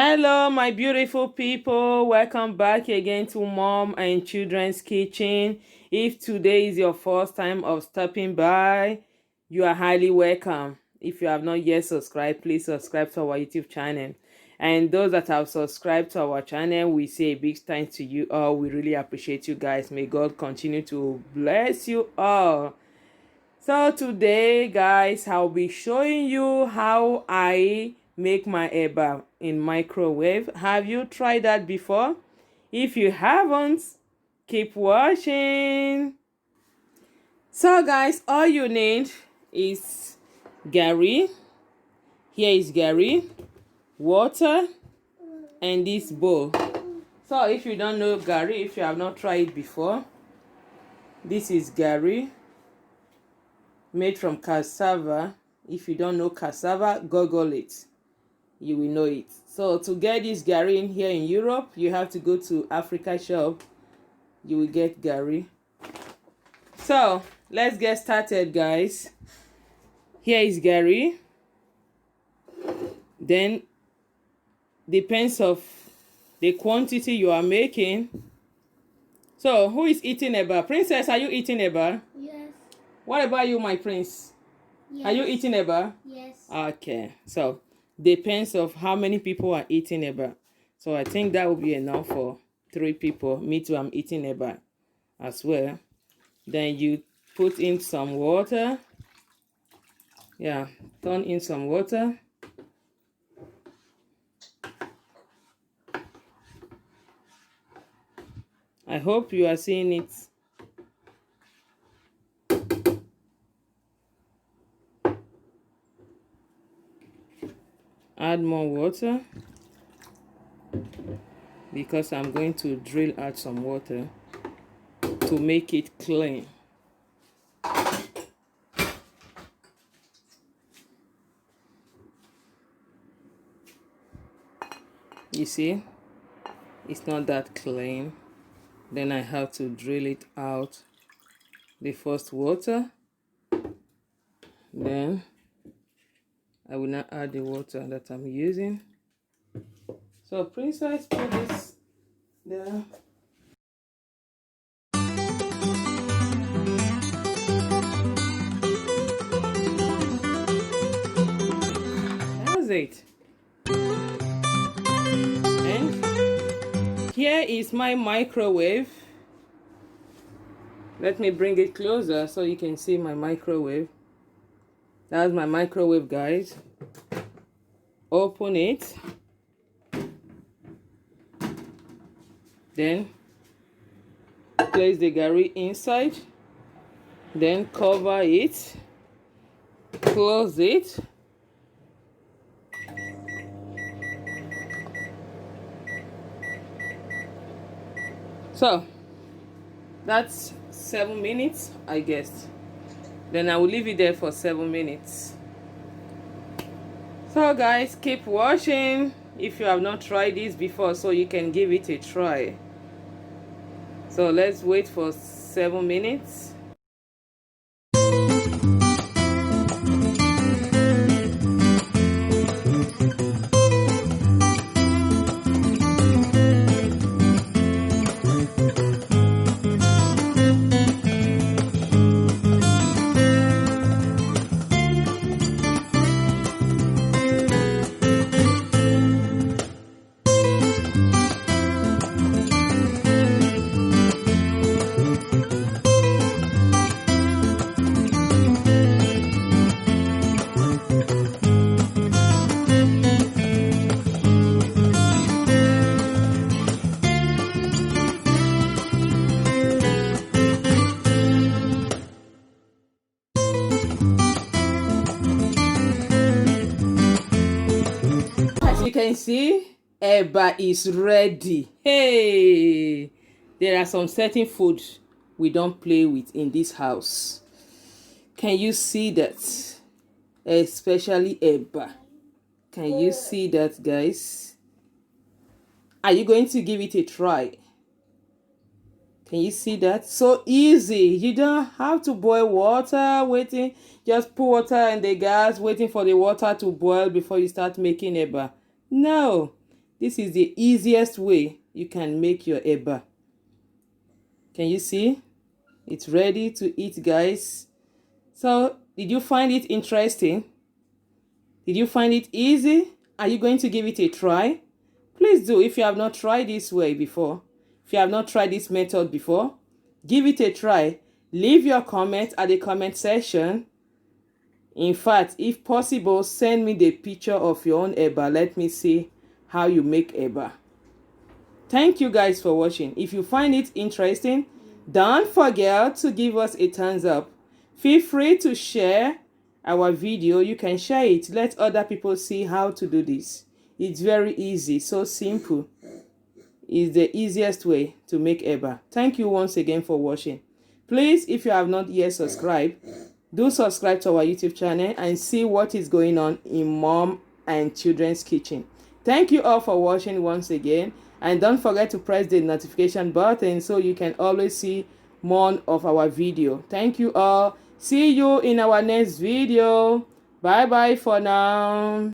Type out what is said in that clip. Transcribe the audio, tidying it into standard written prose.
Hello, my beautiful people. Welcome back again to Mom and Children's Kitchen. If today is your first time of stopping by, you are highly welcome. If you have not yet subscribed, please subscribe to our YouTube channel. And those that have subscribed to our channel, we say a big thanks to you all. We really appreciate you guys. May God continue to bless you all. So today, guys, I'll be showing you how I make my eba in microwave. Have you tried that before? If you haven't, keep watching. So guys, all you need is Gary. Here is Gary, water, and this bowl. So if you don't know Gary, if you have not tried it before, this is Gary made from cassava. If you don't know cassava, Google it. You will know it. So to get this Gary in here in Europe, you have to go to Africa shop. You will get Gary. So let's get started, guys. Here is Gary. Then depends of the quantity you are making. So who is eating eba? Princess, are you eating eba? Yes. What about you, my prince? Yes. Are you eating eba? Yes. Okay. So depends of how many people are eating eba. So I think that will be enough for 3 people. Me too, I'm eating eba as well. Then you put in some water. Yeah, turn in some water. I hope you are seeing it. Add more water because I'm going to drill out some water to make it clean. You see, it's not that clean. Then I have to drill it out. The first water. Then I will now add the water that I'm using. So Princess, put this there. That's it. And here is my microwave. Let me bring it closer so you can see my microwave. That's my microwave, guys. Open it. Then place the Gary inside. Then cover it. Close it. So that's 7 minutes, I guess. Then I will leave it there for 7 minutes. So guys, keep watching if you have not tried this before, so you can give it a try. So let's wait for 7 minutes. You can see eba is ready. Hey, there are some certain food we don't play with in this house. Can you see that? Especially eba. Can you see that, guys? Are you going to give it a try? Can you see that? So easy. You don't have to boil water, waiting. Just put water in the gas, waiting for the water to boil before you start making eba. No. This is the easiest way you can make your eba. Can you see? It's ready to eat, guys. So, did you find it interesting? Did you find it easy? Are you going to give it a try? Please do if you have not tried this way before. If you have not tried this method before, give it a try. Leave your comment at the comment section. In fact, if possible, send me the picture of your own eba. Let me see how you make eba. Thank you guys for watching. If you find it interesting, don't forget to give us a thumbs up. Feel free to share our video. You can share it. Let other people see how to do this. It's very easy, so simple. It's the easiest way to make eba. Thank you once again for watching. Please, if you have not yet subscribed, do subscribe to our YouTube channel and see what is going on in Mom and Children's Kitchen. Thank you all for watching once again. And don't forget to press the notification button so you can always see more of our video. Thank you all. See you in our next video. Bye bye for now.